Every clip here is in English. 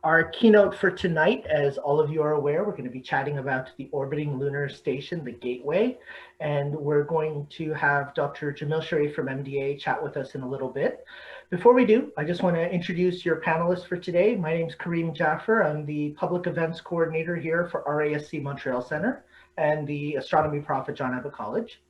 Our keynote for tonight, as all of you are aware, we're going to be chatting about the orbiting lunar station, the Gateway, and we're going to have Dr. Jamil Shariff from MDA chat with us in a little bit. Before we do, I just want to introduce your panelists for today. My name is Kareem Jaffer. I'm the Public Events Coordinator here for RASC Montreal Center and the Astronomy Prof at John Abbott College.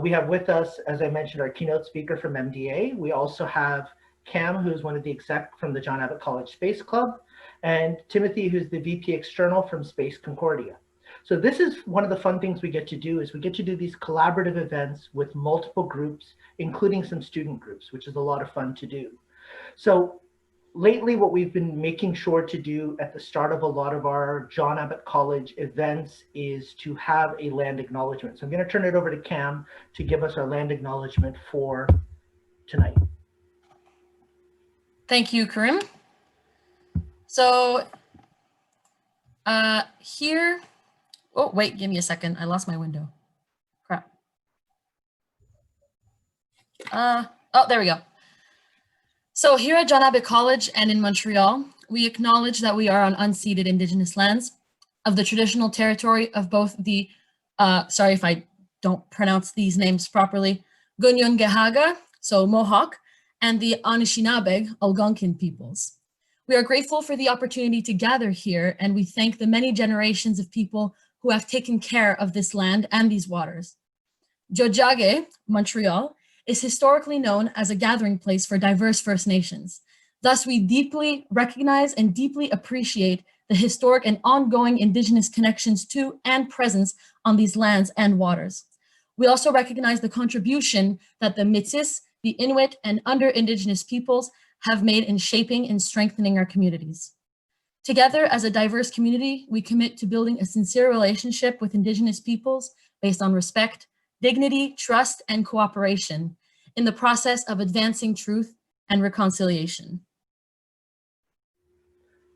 We have with us, as I mentioned, our keynote speaker from MDA. We also have Cam, who's one of the exec from the John Abbott College Space Club, and Timothy, who's the VP External from Space Concordia. So this is one of the fun things we get to do, is we get to do these collaborative events with multiple groups, including some student groups, which is a lot of fun to do. So lately, what we've been making sure to do at the start of a lot of our John Abbott College events is to have a land acknowledgement. So I'm going to turn it over to Cam to give us our land acknowledgement for tonight. Thank you, Karim. So here, oh, wait, give me a second. I lost my window. Crap. Oh, there we go. So here at John Abbott College and in Montreal, we acknowledge that we are on unceded Indigenous lands of the traditional territory of both the, sorry if I don't pronounce these names properly, Gunyon-Gehaga, so Mohawk, and the Anishinaabe, Algonquin peoples. We are grateful for the opportunity to gather here, and we thank the many generations of people who have taken care of this land and these waters. Tiohtià:ke, Montreal, is historically known as a gathering place for diverse First Nations. Thus, we deeply recognize and deeply appreciate the historic and ongoing Indigenous connections to and presence on these lands and waters. We also recognize the contribution that the Métis, the Inuit, and other Indigenous peoples have made in shaping and strengthening our communities. Together, as a diverse community, we commit to building a sincere relationship with Indigenous peoples based on respect, dignity, trust, and cooperation in the process of advancing truth and reconciliation.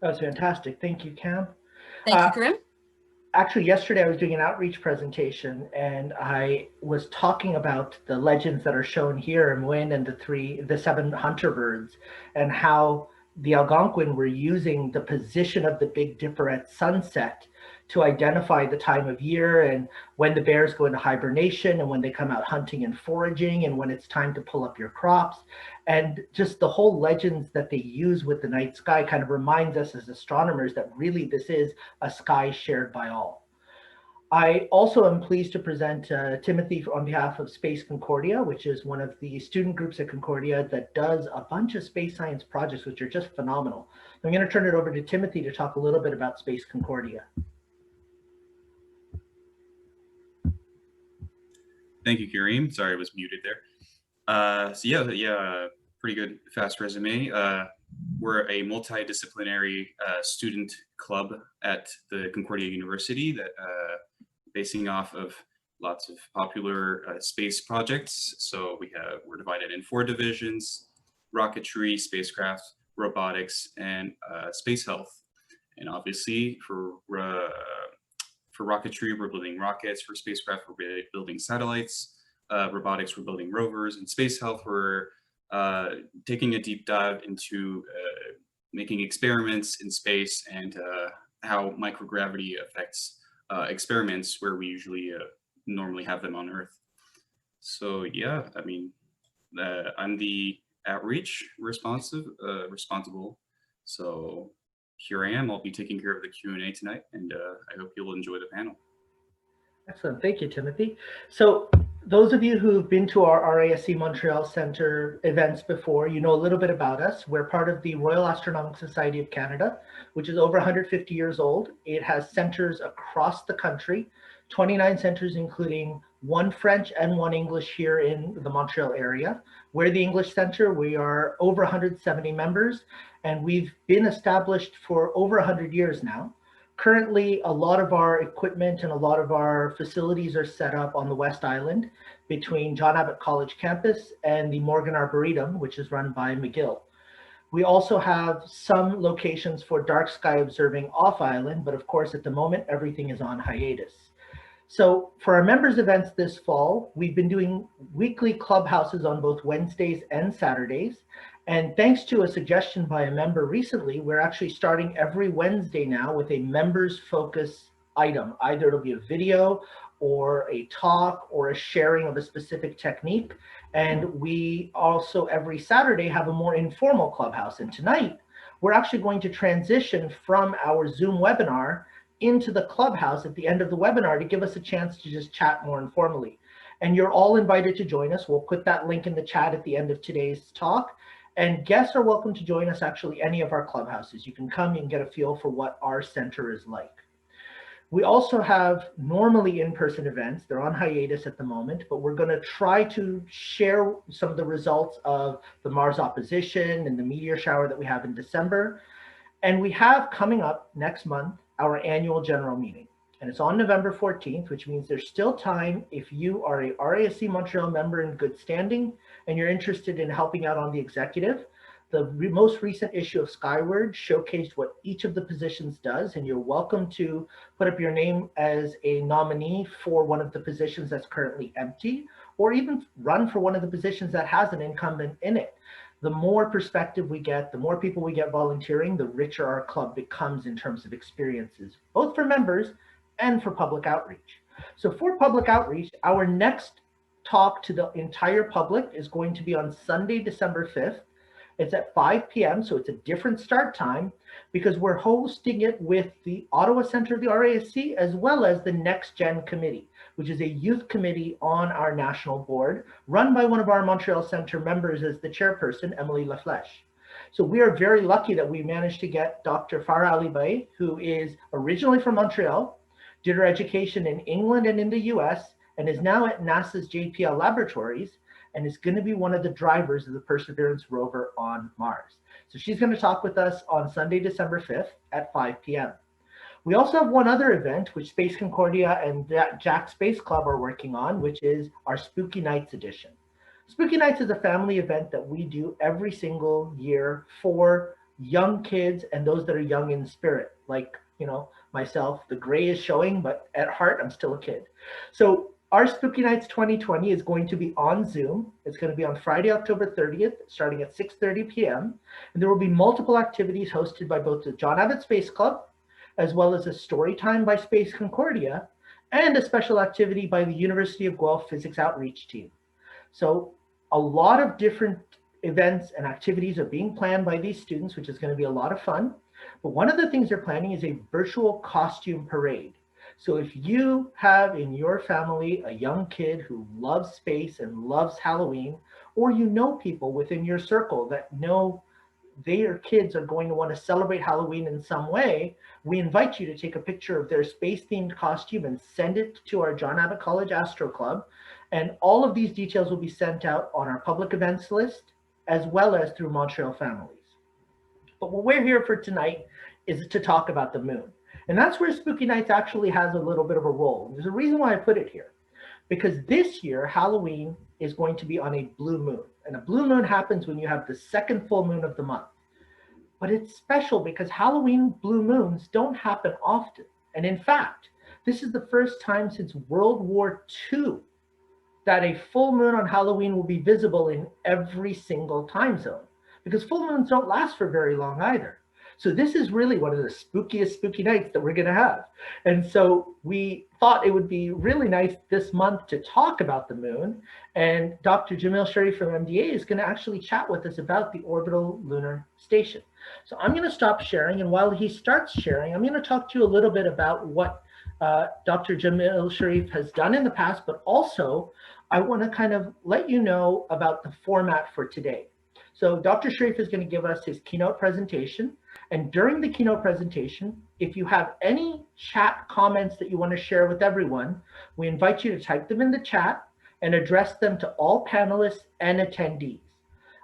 That was fantastic. Thank you, Cam. Thank you, Karim. Actually, yesterday I was doing an outreach presentation and I was talking about the legends that are shown here in Wynn and the 7 hunter birds, and how the Algonquin were using the position of the Big Dipper at sunset to identify the time of year and when the bears go into hibernation and when they come out hunting and foraging and when it's time to pull up your crops. And just the whole legends that they use with the night sky kind of reminds us as astronomers that really this is a sky shared by all. I also am pleased to present Timothy on behalf of Space Concordia, which is one of the student groups at Concordia that does a bunch of space science projects, which are just phenomenal. I'm going to turn it over to Timothy to talk a little bit about Space Concordia. Thank you, Kareem. Sorry, I was muted there. So pretty good, fast resume. We're a multidisciplinary student club at the Concordia University that basing off of lots of popular space projects. So we're divided in 4 divisions: rocketry, spacecraft, robotics, and space health. And obviously for rocketry, we're building rockets. For spacecraft, we're building satellites. Robotics, we're building rovers. And space health, we're taking a deep dive into making experiments in space and how microgravity affects experiments where we usually normally have them on Earth. So yeah, I mean, I'm the outreach responsible. So here I am. I'll be taking care of the Q&A tonight, and I hope you'll enjoy the panel. Excellent. Thank you, Timothy. So those of you who've been to our RASC Montreal Center events before, you know a little bit about us. We're part of the Royal Astronomical Society of Canada, which is over 150 years old. It has centers across the country, 29 centers, including 1 French and 1 English here in the Montreal area. We're the English Center. We are over 170 members, and we've been established for over 100 years now. Currently, a lot of our equipment and a lot of our facilities are set up on the West Island between John Abbott College campus and the Morgan Arboretum, which is run by McGill. We also have some locations for dark sky observing off island, but of course, at the moment, everything is on hiatus. So for our members events this fall, we've been doing weekly clubhouses on both Wednesdays and Saturdays. And thanks to a suggestion by a member recently, we're actually starting every Wednesday now with a members focus item. Either it'll be a video or a talk or a sharing of a specific technique. And we also every Saturday have a more informal clubhouse. And tonight, we're actually going to transition from our Zoom webinar into the clubhouse at the end of the webinar to give us a chance to just chat more informally. And you're all invited to join us. We'll put that link in the chat at the end of today's talk. And guests are welcome to join us actually any of our clubhouses. You can come and get a feel for what our center is like. We also have normally in-person events. They're on hiatus at the moment, but we're going to try to share some of the results of the Mars opposition and the meteor shower that we have in December. And we have coming up next month our annual general meeting. And it's on November 14th, which means there's still time if you are a RASC Montreal member in good standing and you're interested in helping out on the executive. The most recent issue of Skyward showcased what each of the positions does, and you're welcome to put up your name as a nominee for one of the positions that's currently empty, or even run for one of the positions that has an incumbent in it. The more perspective we get, the more people we get volunteering, the richer our club becomes in terms of experiences, both for members and for public outreach. So for public outreach, our next talk to the entire public is going to be on Sunday, December 5th. It's at 5 p.m., so it's a different start time because we're hosting it with the Ottawa Center of the RASC as well as the Next Gen Committee, which is a youth committee on our national board run by one of our Montreal Center members as the chairperson, Emily Laflèche. So we are very lucky that we managed to get Dr. Farah Ali, who is originally from Montreal, did her education in England and in the US, and is now at NASA's JPL laboratories, and is going to be one of the drivers of the Perseverance rover on Mars. So she's going to talk with us on Sunday, December 5th at 5 p.m. We also have one other event, which Space Concordia and Jack Space Club are working on, which is our Spooky Nights edition. Spooky Nights is a family event that we do every single year for young kids and those that are young in spirit, like, you know, myself. The gray is showing, but at heart, I'm still a kid. So our Spooky Nights 2020 is going to be on Zoom. It's going to be on Friday, October 30th, starting at 6:30 p.m. And there will be multiple activities hosted by both the John Abbott Space Club, as well as a story time by Space Concordia, and a special activity by the University of Guelph Physics Outreach Team. So a lot of different events and activities are being planned by these students, which is going to be a lot of fun. But one of the things they're planning is a virtual costume parade. So if you have in your family a young kid who loves space and loves Halloween, or you know people within your circle that know their kids are going to want to celebrate Halloween in some way, we invite you to take a picture of their space-themed costume and send it to our John Abbott College Astro Club. And all of these details will be sent out on our public events list, as well as through Montreal Families. But what we're here for tonight is to talk about the moon. And that's where Spooky Nights actually has a little bit of a role. There's a reason why I put it here. Because this year, Halloween is going to be on a blue moon. And a blue moon happens when you have the second full moon of the month. But it's special because Halloween blue moons don't happen often. And in fact, this is the first time since World War II that a full moon on Halloween will be visible in every single time zone. Because full moons don't last for very long either. So this is really one of the spookiest spooky nights that we're going to have. And so we thought it would be really nice this month to talk about the moon. And Dr. Jamil Shariff from MDA is going to actually chat with us about the orbital lunar station. So I'm going to stop sharing. And while he starts sharing, I'm going to talk to you a little bit about what Dr. Jamil Shariff has done in the past, but also I want to kind of let you know about the format for today. So Dr. Shariff is going to give us his keynote presentation. And during the keynote presentation, if you have any chat comments that you want to share with everyone, we invite you to type them in the chat and address them to all panelists and attendees.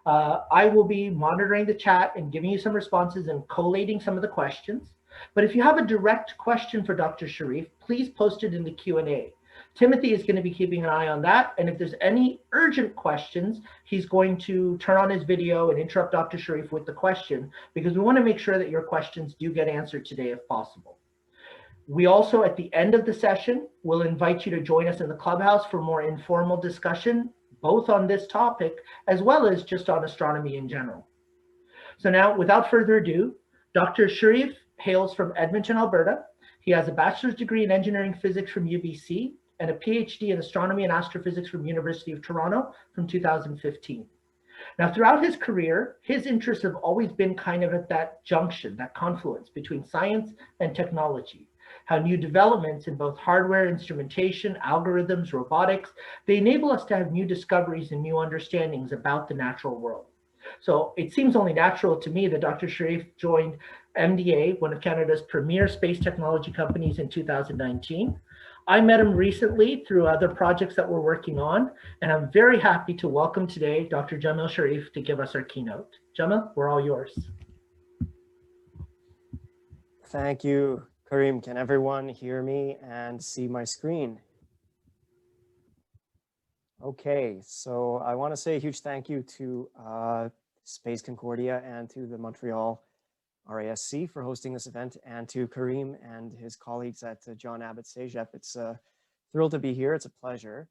I will be monitoring the chat and giving you some responses and collating some of the questions. But if you have a direct question for Dr. Shariff, please post it in the Q&A. Timothy is going to be keeping an eye on that. And if there's any urgent questions, he's going to turn on his video and interrupt Dr. Shariff with the question, because we want to make sure that your questions do get answered today if possible. We also, at the end of the session, will invite you to join us in the clubhouse for more informal discussion both on this topic as well as just on astronomy in general. So now, without further ado, Dr. Shariff hails from Edmonton, Alberta. He has a bachelor's degree in engineering physics from UBC and a PhD in astronomy and astrophysics from University of Toronto from 2015. Now, throughout his career, his interests have always been kind of at that junction, that confluence between science and technology. How new developments in both hardware, instrumentation, algorithms, robotics, they enable us to have new discoveries and new understandings about the natural world. So it seems only natural to me that Dr. Shariff joined MDA, one of Canada's premier space technology companies, in 2019. I met him recently through other projects that we're working on, and I'm very happy to welcome today Dr. Jamil Shariff to give us our keynote. Jamil, we're all yours. Thank you, Karim. Can everyone hear me and see my screen? Okay, so I want to say a huge thank you to Space Concordia and to the Montreal RASC for hosting this event, and to Karim and his colleagues at John Abbott CEGEP. It's thrilled to be here. It's a pleasure.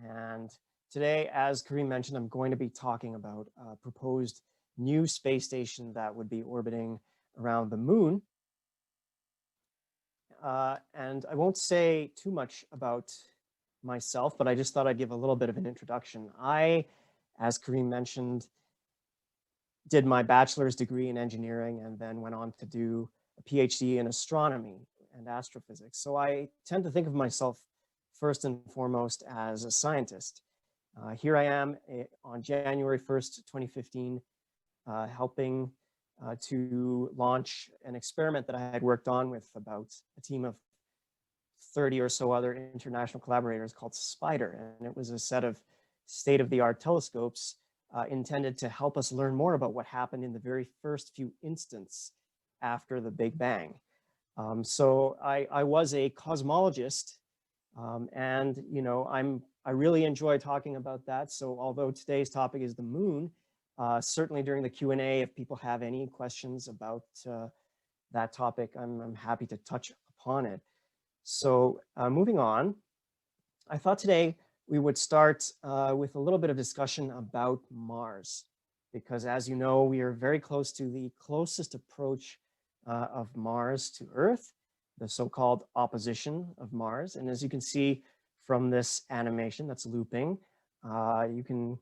And today, as Karim mentioned, I'm going to be talking about a proposed new space station that would be orbiting around the moon. And I won't say too much about myself, but I just thought I'd give a little bit of an introduction. I, as Karim mentioned, did my bachelor's degree in engineering and then went on to do a PhD in astronomy and astrophysics. So I tend to think of myself first and foremost as a scientist. Here I am on January 1st, 2015, helping to launch an experiment that I had worked on with about a team of 30 or so other international collaborators called SPIDER. And it was a set of state-of-the-art telescopes intended to help us learn more about what happened in the very first few instants after the Big Bang. So I was a cosmologist, and you know, I really enjoy talking about that. So although today's topic is the moon, certainly during the Q&A, if people have any questions about that topic, I'm happy to touch upon it. So moving on, I thought today we would start with a little bit of discussion about Mars, because as you know, we are very close to the closest approach of Mars to Earth, the so-called opposition of Mars. And as you can see from this animation that's looping, you can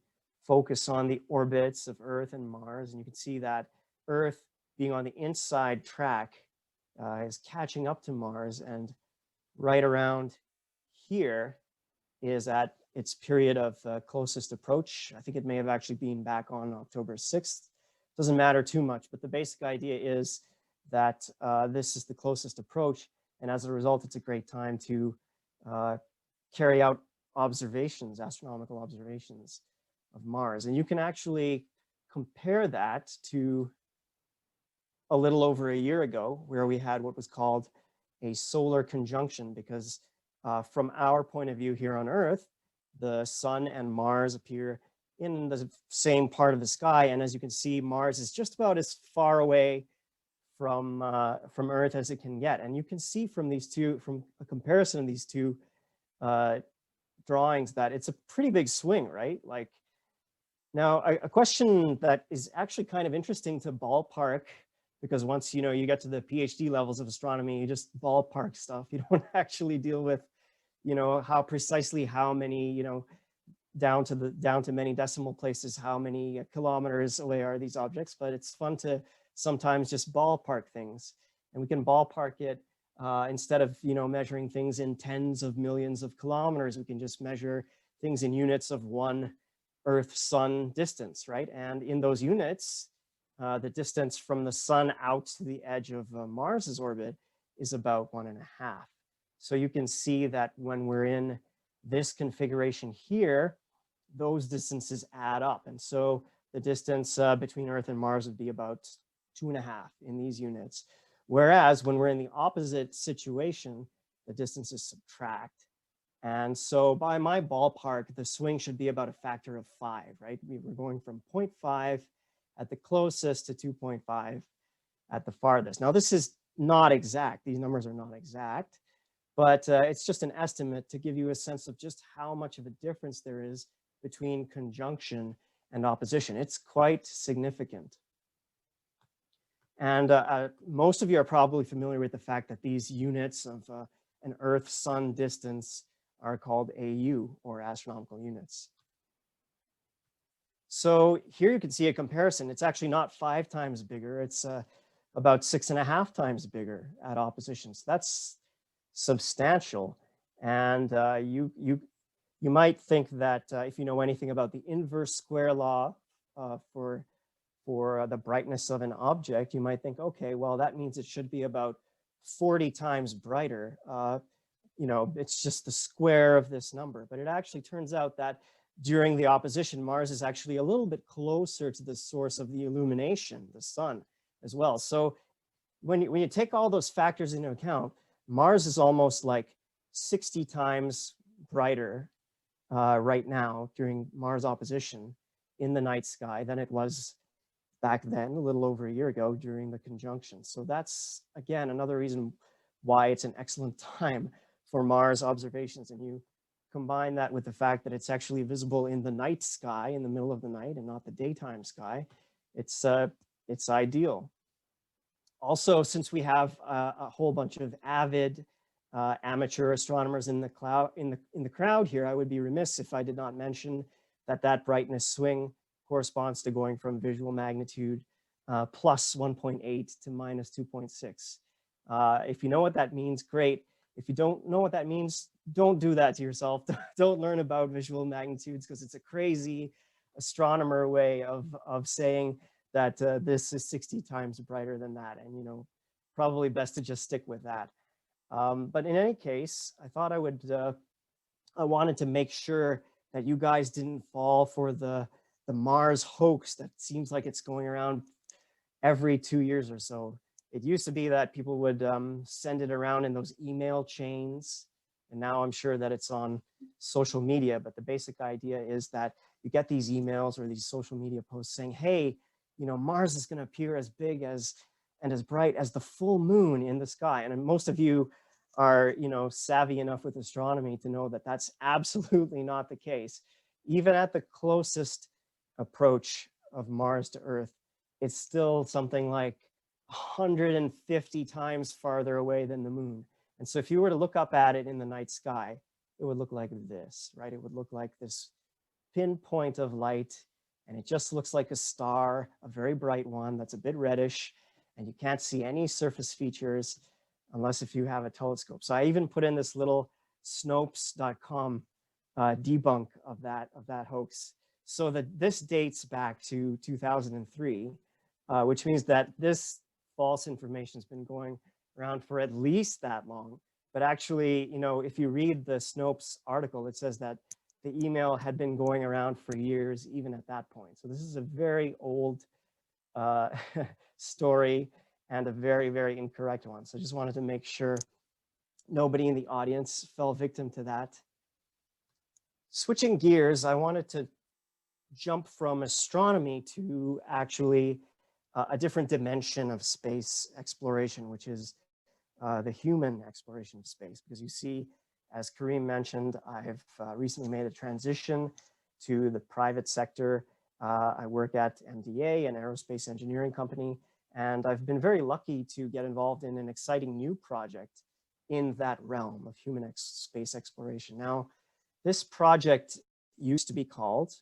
focus on the orbits of Earth and Mars, and you can see that Earth, being on the inside track, is catching up to Mars, and right around here is at its period of closest approach. I think it may have actually been back on October 6th. Doesn't matter too much, but the basic idea is that this is the closest approach, and as a result, it's a great time to carry out observations, astronomical observations of Mars. And you can actually compare that to a little over a year ago, where we had what was called a solar conjunction, because from our point of view here on Earth, the sun and Mars appear in the same part of the sky. And as you can see, Mars is just about as far away from Earth as it can get. And you can see from these two, from a comparison of these two drawings, that it's a pretty big swing, right? Like, now a question that is actually kind of interesting to ballpark, because once you know you get to the PhD levels of astronomy, you just ballpark stuff. You don't actually deal with, you know, how precisely how many, you know, down to many decimal places, how many kilometers away are these objects. But it's fun to sometimes just ballpark things, and we can ballpark it instead of, you know, measuring things in tens of millions of kilometers. We can just measure things in units of one Earth-Sun distance, right? And in those units, the distance from the sun out to the edge of Mars's orbit is about 1.5. So you can see that when we're in this configuration here, those distances add up. And so the distance between Earth and Mars would be about 2.5 in these units. Whereas when we're in the opposite situation, the distances subtract. And so by my ballpark, the swing should be about a factor of 5, right? We're going from 0.5 at the closest to 2.5 at the farthest. Now, this is not exact. These numbers are not exact, but it's just an estimate to give you a sense of just how much of a difference there is between conjunction and opposition. It's quite significant. And most of you are probably familiar with the fact that these units of an Earth-Sun distance are called AU, or astronomical units. So here you can see a comparison. It's actually not 5 times bigger. It's about 6.5 times bigger at opposition. So that's substantial. And you might think that if you know anything about the inverse square law for the brightness of an object, you might think, okay, well, that means it should be about 40 times brighter. You know, it's just the square of this number. But it actually turns out that during the opposition, Mars is actually a little bit closer to the source of the illumination, the sun, as well. So when you take all those factors into account, Mars is almost like 60 times brighter right now during Mars opposition in the night sky than it was back then, a little over a year ago, during the conjunction. So that's, again, another reason why it's an excellent time for Mars observations. And you combine that with the fact that it's actually visible in the night sky, in the middle of the night, and not the daytime sky, it's ideal. Also, since we have a whole bunch of avid amateur astronomers in the crowd here, I would be remiss if I did not mention that that brightness swing corresponds to going from visual magnitude plus 1.8 to minus 2.6. If you know what that means, great. If you don't know what that means, don't do that to yourself. Don't learn about visual magnitudes, because it's a crazy astronomer way of saying that this is 60 times brighter than that. And, you know, probably best to just stick with that. But in any case, I thought I wanted to make sure that you guys didn't fall for the Mars hoax that seems like it's going around every 2 years or so. It used to be that people would send it around in those email chains. And now I'm sure that it's on social media. But the basic idea is that you get these emails or these social media posts saying, hey, you know, Mars is going to appear as big as and as bright as the full moon in the sky. And most of you are, you know, savvy enough with astronomy to know that that's absolutely not the case. Even at the closest approach of Mars to Earth, it's still something like 150 times farther away than the moon. And so if you were to look up at it in the night sky, it would look like this, right? It would look like this pinpoint of light, and it just looks like a star, a very bright one that's a bit reddish, and you can't see any surface features unless if you have a telescope. So I even put in this little Snopes.com debunk of that hoax, so that this dates back to 2003, which means that this false information has been going around for at least that long. But actually, you know, if you read the Snopes article, it says that the email had been going around for years, even at that point. So this is a very old story and a very, very incorrect one. So I just wanted to make sure nobody in the audience fell victim to that. Switching gears, I wanted to jump from astronomy to actually a different dimension of space exploration, which is the human exploration of space. Because you see, as Kareem mentioned, I've recently made a transition to the private sector. I work at MDA, an aerospace engineering company, and I've been very lucky to get involved in an exciting new project in that realm of human space exploration. Now, this project used to be called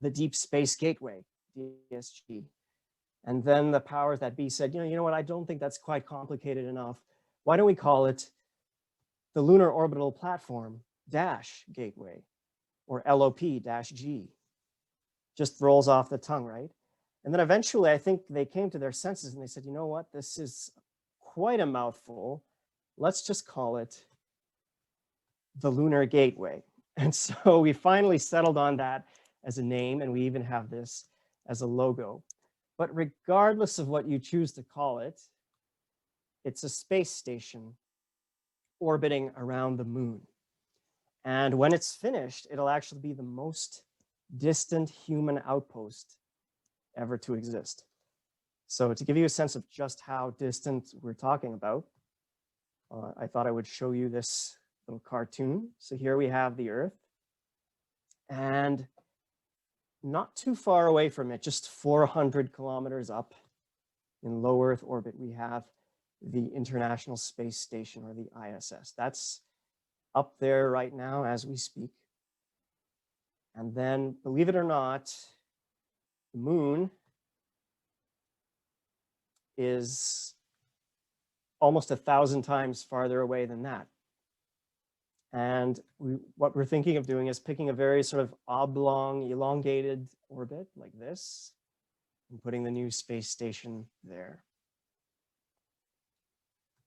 the Deep Space Gateway, DSG. And then the powers that be said, you know what, I don't think that's quite complicated enough. Why don't we call it the Lunar Orbital Platform Gateway, or LOP-G? Just rolls off the tongue, right? And then eventually, I think they came to their senses and they said, you know what, this is quite a mouthful. Let's just call it the Lunar Gateway. And so we finally settled on that as a name, and we even have this as a logo. But regardless of what you choose to call it, it's a space station orbiting around the moon. And when it's finished, it'll actually be the most distant human outpost ever to exist. So to give you a sense of just how distant we're talking about, I thought I would show you this little cartoon. So here we have the Earth, And not too far away from it, just 400 kilometers up in low Earth orbit, we have the International Space Station, or the ISS. That's up there right now as we speak. And then, believe it or not, the moon is almost 1,000 times farther away than that. And what we're thinking of doing is picking a very sort of oblong, elongated orbit like this, and putting the new space station there.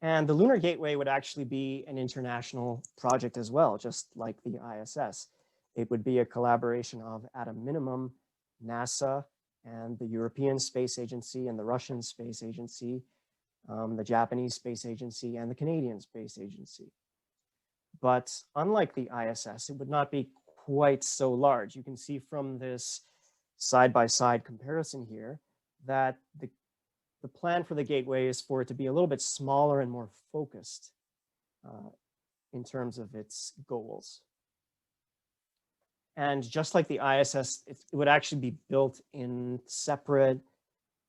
And the Lunar Gateway would actually be an international project as well, just like the ISS. It would be a collaboration of, at a minimum, NASA and the European Space Agency and the Russian Space Agency, the Japanese Space Agency and the Canadian Space Agency. But unlike the ISS, it would not be quite so large. You can see from this side-by-side comparison here that the plan for the Gateway is for it to be a little bit smaller and more focused in terms of its goals. And just like the ISS, it would actually be built in separate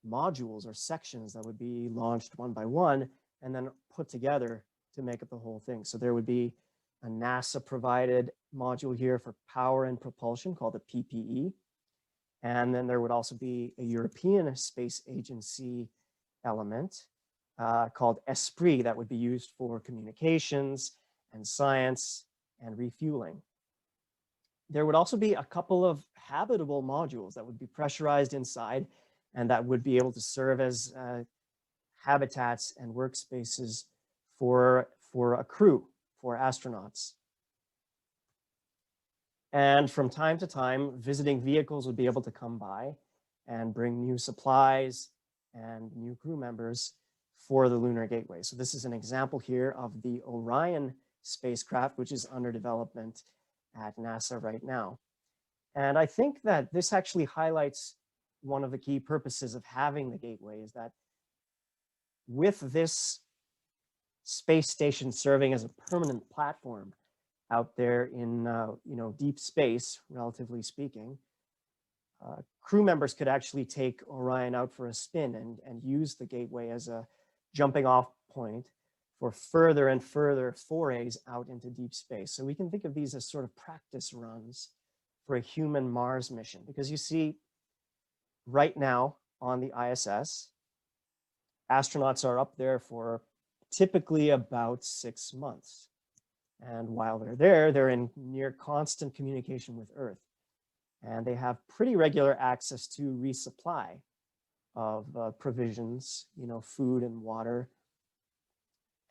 modules or sections that would be launched one by one and then put together to make up the whole thing. So there would be a NASA-provided module here for power and propulsion called the PPE. And then there would also be a European Space Agency element called Esprit that would be used for communications and science and refueling. There would also be a couple of habitable modules that would be pressurized inside and that would be able to serve as habitats and workspaces for a crew, for astronauts. And from time to time, visiting vehicles would be able to come by and bring new supplies and new crew members for the Lunar Gateway. So this is an example here of the Orion spacecraft, which is under development at NASA right now. And I think that this actually highlights one of the key purposes of having the Gateway, is that with this space station serving as a permanent platform out there in deep space, relatively speaking, crew members could actually take Orion out for a spin and use the Gateway as a jumping off point for further and further forays out into deep space. So we can think of these as sort of practice runs for a human Mars mission, because you see right now on the ISS, astronauts are up there for typically about 6 months. And while they're there, they're in near constant communication with Earth. And they have pretty regular access to resupply of provisions, food and water.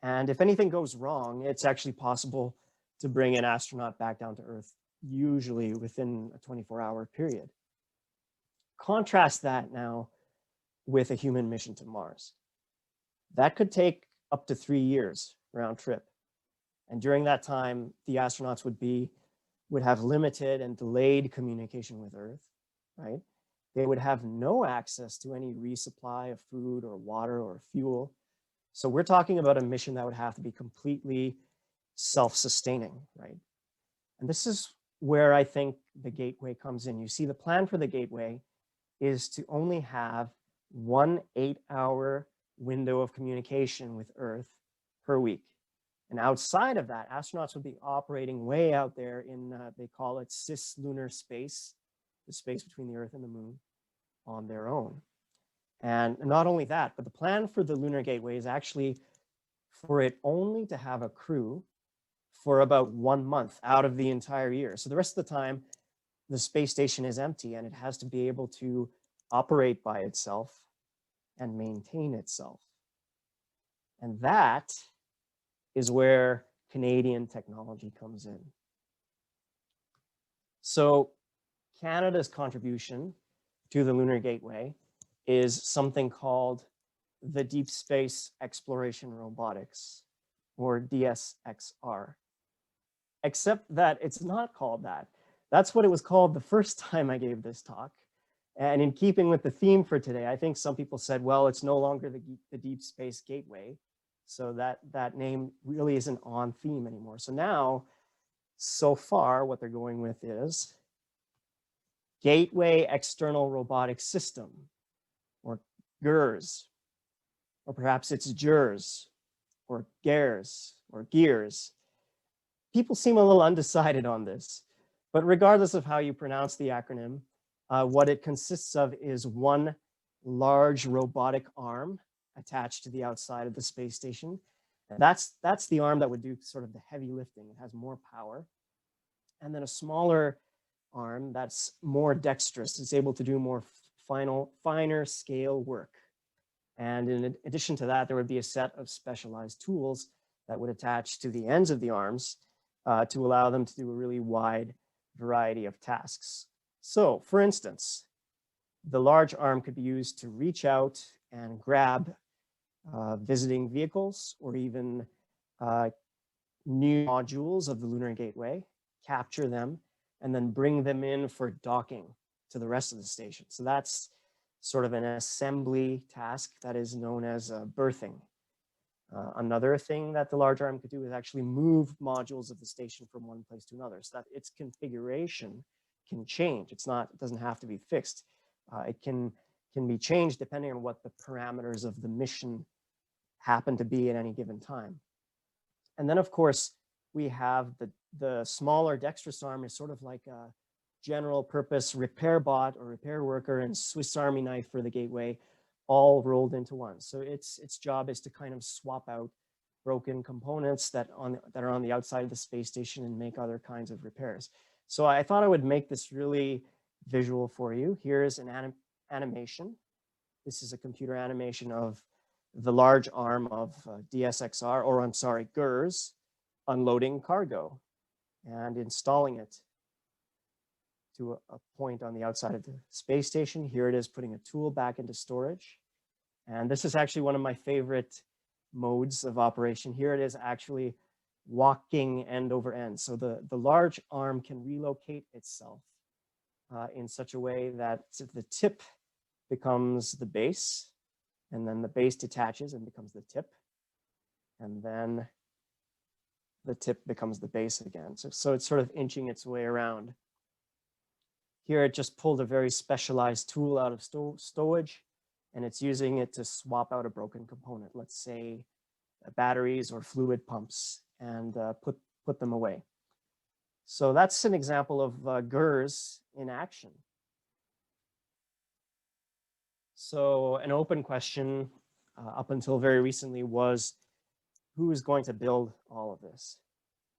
And if anything goes wrong, it's actually possible to bring an astronaut back down to Earth, usually within a 24-hour period. Contrast that now with a human mission to Mars. That could take up to 3 years round trip. And during that time, the astronauts would have limited and delayed communication with Earth, right? They would have no access to any resupply of food or water or fuel. So we're talking about a mission that would have to be completely self-sustaining, right? And this is where I think the Gateway comes in. You see, the plan for the Gateway is to only have 1 8-hour window of communication with Earth per week. And outside of that, astronauts would be operating way out there in, they call it cislunar space, the space between the Earth and the Moon, on their own. And not only that, but the plan for the Lunar Gateway is actually for it only to have a crew for about 1 month out of the entire year. So the rest of the time, the space station is empty and it has to be able to operate by itself and maintain itself. And that is where Canadian technology comes in. So Canada's contribution to the Lunar Gateway is something called the Deep Space Exploration Robotics, or DSXR. Except that it's not called that. That's what it was called the first time I gave this talk. And in keeping with the theme for today, I think some people said, well, it's no longer the Deep Space Gateway. So that name really isn't on theme anymore. So now, so far, what they're going with is Gateway External Robotic System, or GERS, or perhaps it's GERS, or GERS, or GEARS. People seem a little undecided on this, but regardless of how you pronounce the acronym, what it consists of is one large robotic arm attached to the outside of the space station. And that's the arm that would do sort of the heavy lifting. It has more power. And then a smaller arm that's more dexterous. It's able to do more finer scale work. And in addition to that, there would be a set of specialized tools that would attach to the ends of the arms to allow them to do a really wide variety of tasks. So, for instance, the large arm could be used to reach out and grab visiting vehicles or even new modules of the Lunar Gateway, capture them, and then bring them in for docking to the rest of the station. So that's sort of an assembly task that is known as berthing. Another thing that the large arm could do is actually move modules of the station from one place to another, so that its configuration can change. It doesn't have to be fixed. It can be changed depending on what the parameters of the mission happen to be at any given time. And then, of course, we have the smaller dexterous arm is sort of like a general purpose repair bot or repair worker and Swiss Army knife for the Gateway, all rolled into one. So its job is to kind of swap out broken components that are on the outside of the space station and make other kinds of repairs. So I thought I would make this really visual for you. Here's an animation. This is a computer animation of the large arm of DSXR, or I'm sorry, GERS, unloading cargo and installing it to a point on the outside of the space station. Here it is putting a tool back into storage. And this is actually one of my favorite modes of operation. Here it is actually walking end over end. So the large arm can relocate itself in such a way that the tip becomes the base, and then the base detaches and becomes the tip, and then the tip becomes the base again. So it's sort of inching its way around. Here it just pulled a very specialized tool out of stowage, and it's using it to swap out a broken component, let's say batteries or fluid pumps, and put them away. So that's an example of GERS in action. So an open question up until very recently was, who is going to build all of this?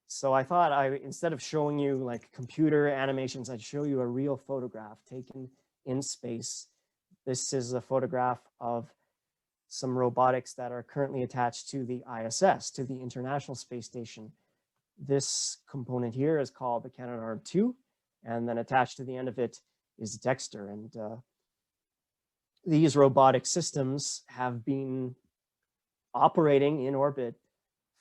So I thought instead of showing you like computer animations, I'd show you a real photograph taken in space. This is a photograph of some robotics that are currently attached to the ISS, to the International Space Station. This component here is called the Canadarm2, and then attached to the end of it is Dexter. And these robotic systems have been operating in orbit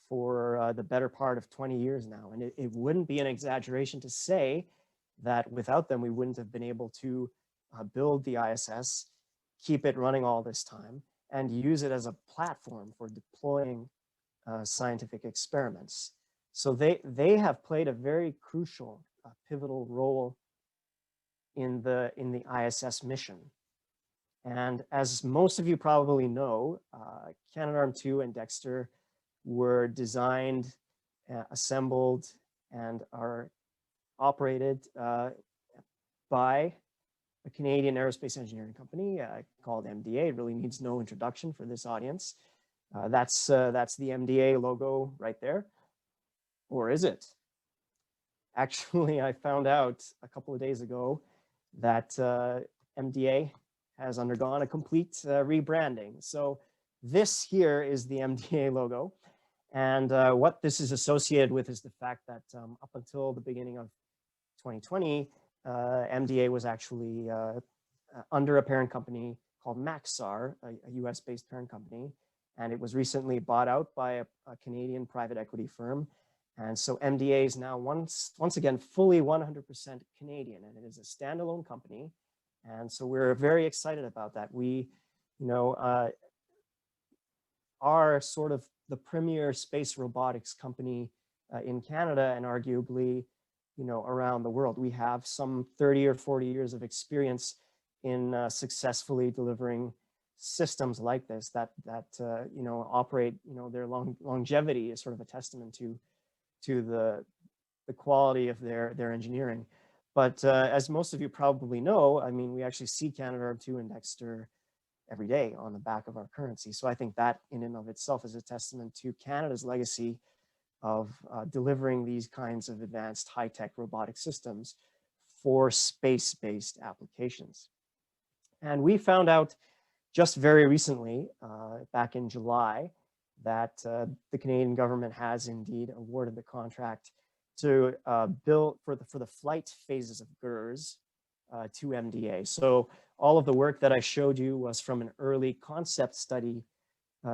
for the better part of 20 years now. And it wouldn't be an exaggeration to say that without them, we wouldn't have been able to build the ISS, keep it running all this time, and use it as a platform for deploying scientific experiments. So they have played a very crucial, pivotal role in the ISS mission. And as most of you probably know, Canadarm2 and Dexter were designed, assembled, and are operated by a Canadian aerospace engineering company called MDA. It really needs no introduction for this audience. That's the MDA logo right there. Or is it? Actually, I found out a couple of days ago that MDA has undergone a complete rebranding. So this here is the MDA logo. And what this is associated with is the fact that up until the beginning of 2020, MDA was actually under a parent company called Maxar, a US-based parent company. And it was recently bought out by a Canadian private equity firm. And so MDA is now once again fully 100% Canadian, and it is a standalone company. And so we're very excited about that. We, are sort of the premier space robotics company in Canada, and arguably around the world. We have some 30 or 40 years of experience in successfully delivering systems like this that operate. Their longevity is sort of a testament to the quality of their engineering. But as most of you probably know, I mean, we actually see Canadarm2 and Dexter every day on the back of our currency. So I think that in and of itself is a testament to Canada's legacy of delivering these kinds of advanced high-tech robotic systems for space-based applications. And we found out just very recently, back in July, that the Canadian government has indeed awarded the contract to build for the flight phases of GERS to MDA. So all of the work that I showed you was from an early concept study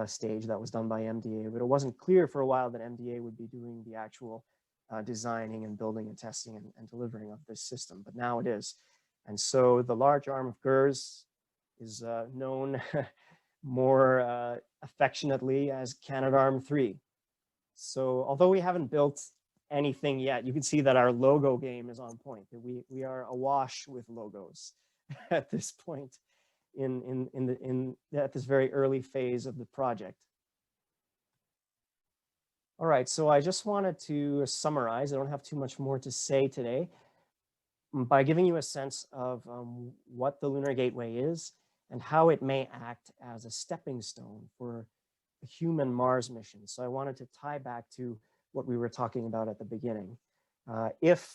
stage that was done by MDA, but it wasn't clear for a while that MDA would be doing the actual designing and building and testing and delivering of this system, but now it is. And so the large arm of GERS is known more affectionately as Canadarm3. So although we haven't built anything yet, you can see that our logo game is on point. That we are awash with logos at this point at this very early phase of the project. All right, so I just wanted to summarize. I don't have too much more to say today by giving you a sense of what the Lunar Gateway is and how it may act as a stepping stone for a human Mars mission. So I wanted to tie back to what we were talking about at the beginning. If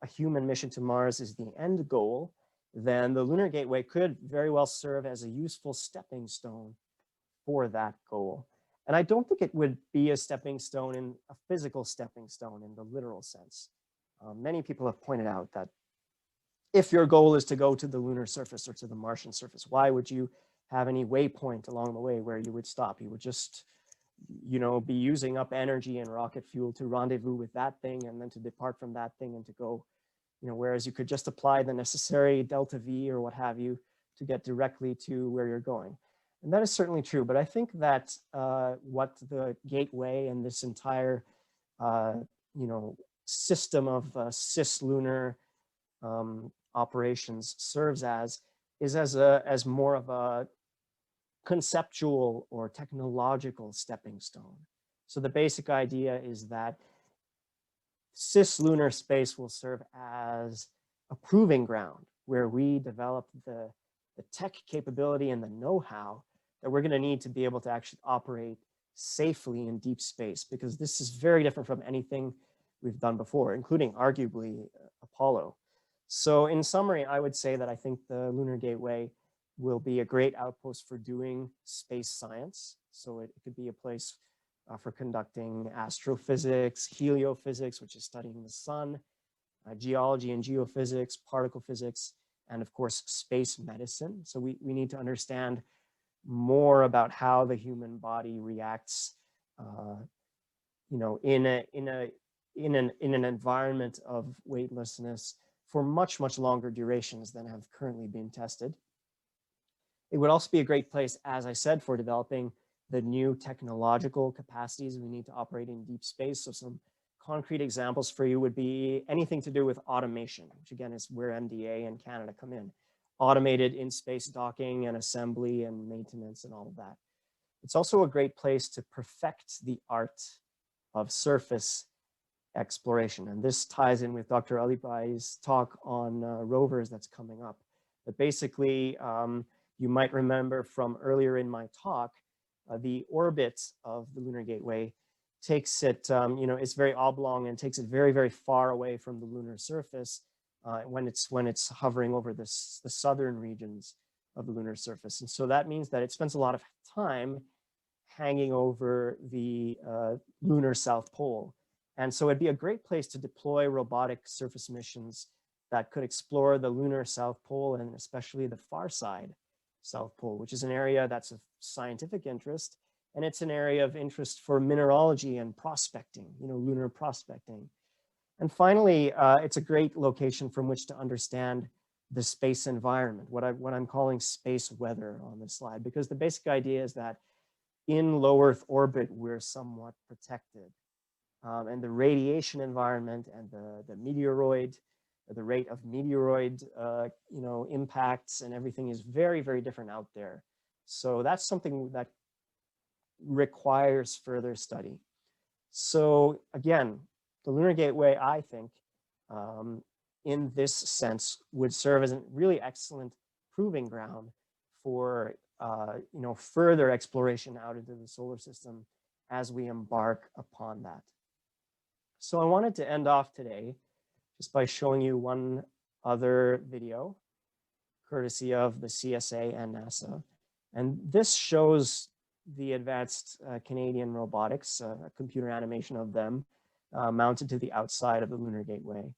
a human mission to Mars is the end goal, then the Lunar Gateway could very well serve as a useful stepping stone for that goal. And I don't think it would be a stepping stone in a physical stepping stone in the literal sense. Many people have pointed out that if your goal is to go to the lunar surface or to the Martian surface, why would you have any waypoint along the way where you would stop? You would just, be using up energy and rocket fuel to rendezvous with that thing and then to depart from that thing and to go, whereas you could just apply the necessary delta V or what have you to get directly to where you're going. And that is certainly true, but I think that what the Gateway and this entire, system of cislunar operations serves as more of a conceptual or technological stepping stone. So the basic idea is that cislunar space will serve as a proving ground where we develop the tech capability and the know-how that we're going to need to be able to actually operate safely in deep space, because this is very different from anything we've done before, including arguably Apollo. So in summary, I would say that I think the Lunar Gateway will be a great outpost for doing space science. So it could be a place for conducting astrophysics, heliophysics, which is studying the sun, geology and geophysics, particle physics, and of course, space medicine. So we need to understand more about how the human body reacts, in an environment of weightlessness for much, much longer durations than have currently been tested. It would also be a great place, as I said, for developing the new technological capacities we need to operate in deep space. So some concrete examples for you would be anything to do with automation, which again is where MDA and Canada come in. Automated in-space docking and assembly and maintenance and all of that. It's also a great place to perfect the art of surface exploration. And this ties in with Dr. Alibai's talk on rovers that's coming up. But basically, you might remember from earlier in my talk, the orbit of the Lunar Gateway takes it, it's very oblong and takes it very, very far away from the lunar surface when it's hovering over the southern regions of the lunar surface. And so that means that it spends a lot of time hanging over the lunar South Pole. And so it'd be a great place to deploy robotic surface missions that could explore the lunar South Pole and especially the far side South Pole, which is an area that's of scientific interest. And it's an area of interest for mineralogy and prospecting, lunar prospecting. And finally, it's a great location from which to understand the space environment, what I'm calling space weather on this slide, because the basic idea is that in low Earth orbit, we're somewhat protected and the radiation environment and the meteoroid, the rate of meteoroid, impacts and everything is very, very different out there. So that's something that requires further study. So again, the Lunar Gateway, I think, in this sense, would serve as a really excellent proving ground for further exploration out into the solar system as we embark upon that. So I wanted to end off today just by showing you one other video, courtesy of the CSA and NASA. And this shows the advanced Canadian robotics, a computer animation of them mounted to the outside of the Lunar Gateway.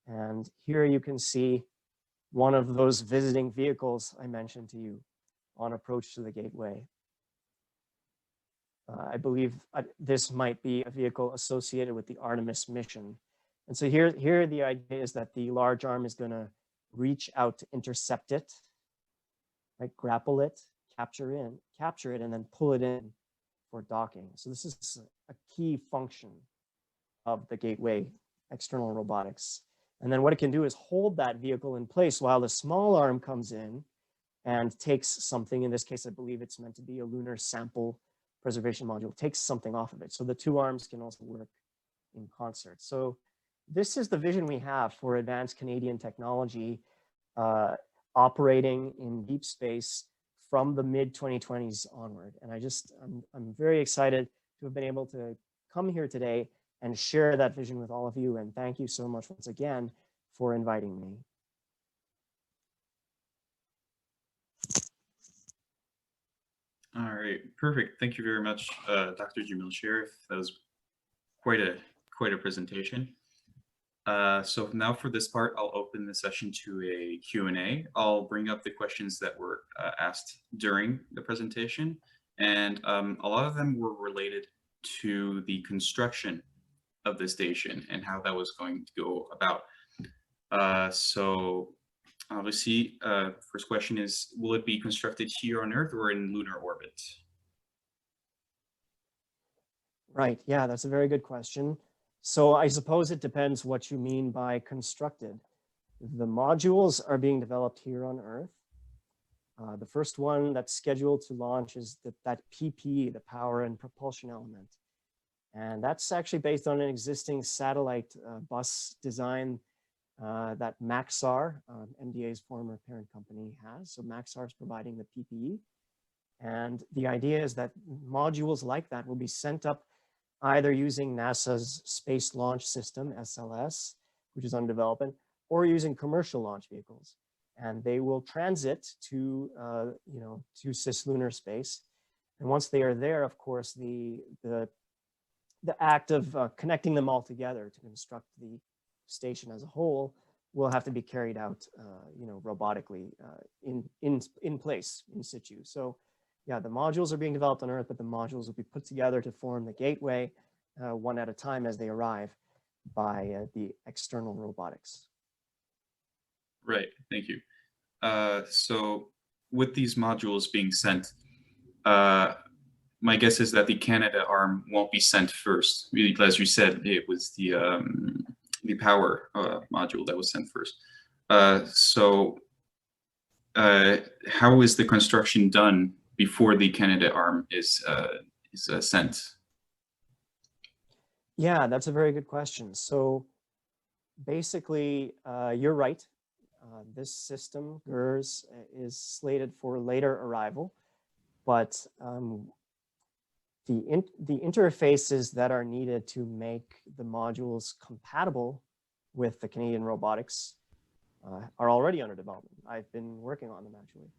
And here you can see one of those visiting vehicles I mentioned to you on approach to the gateway. I believe this might be a vehicle associated with the Artemis mission. And so here the idea is that the large arm is going to reach out to intercept it, right, grapple it, capture it, and then pull it in for docking. So this is a key function of the gateway external robotics. And then what it can do is hold that vehicle in place while the small arm comes in and takes something. In this case, I believe it's meant to be a lunar sample preservation module, takes something off of it. So the two arms can also work in concert. So this is the vision we have for advanced Canadian technology operating in deep space from the mid-2020s onward. And I'm very excited to have been able to come here today and share that vision with all of you. And thank you so much once again for inviting me. All right, perfect. Thank you very much, Dr. Jamil Shariff. That was quite a presentation. So now for this part, I'll open the session to a Q&A. I'll bring up the questions that were asked during the presentation, and a lot of them were related to the construction of the station and how that was going to go about. So obviously, first question is, will it be constructed here on Earth or in lunar orbit? Right, yeah, that's a very good question. So I suppose it depends what you mean by constructed. The modules are being developed here on Earth. The first one that's scheduled to launch is that PP, the power and propulsion element. And that's actually based on an existing satellite bus design that Maxar, MDA's former parent company, has. So Maxar is providing the PPE. And the idea is that modules like that will be sent up either using NASA's Space Launch System, SLS, which is under development, or using commercial launch vehicles. And they will transit to, to cislunar space. And once they are there, of course, the act of connecting them all together to construct the station as a whole will have to be carried out, robotically in place, in situ. So yeah, the modules are being developed on Earth, but the modules will be put together to form the gateway one at a time as they arrive by the external robotics. Right, thank you. So with these modules being sent, my guess is that the Canada arm won't be sent first. As you said, it was the power module that was sent first. So how is the construction done before the Canada arm is sent? Yeah, that's a very good question. So basically, you're right. This system, GERS, is slated for later arrival, but the interfaces that are needed to make the modules compatible with the Canadian robotics are already under development. I've been working on them actually.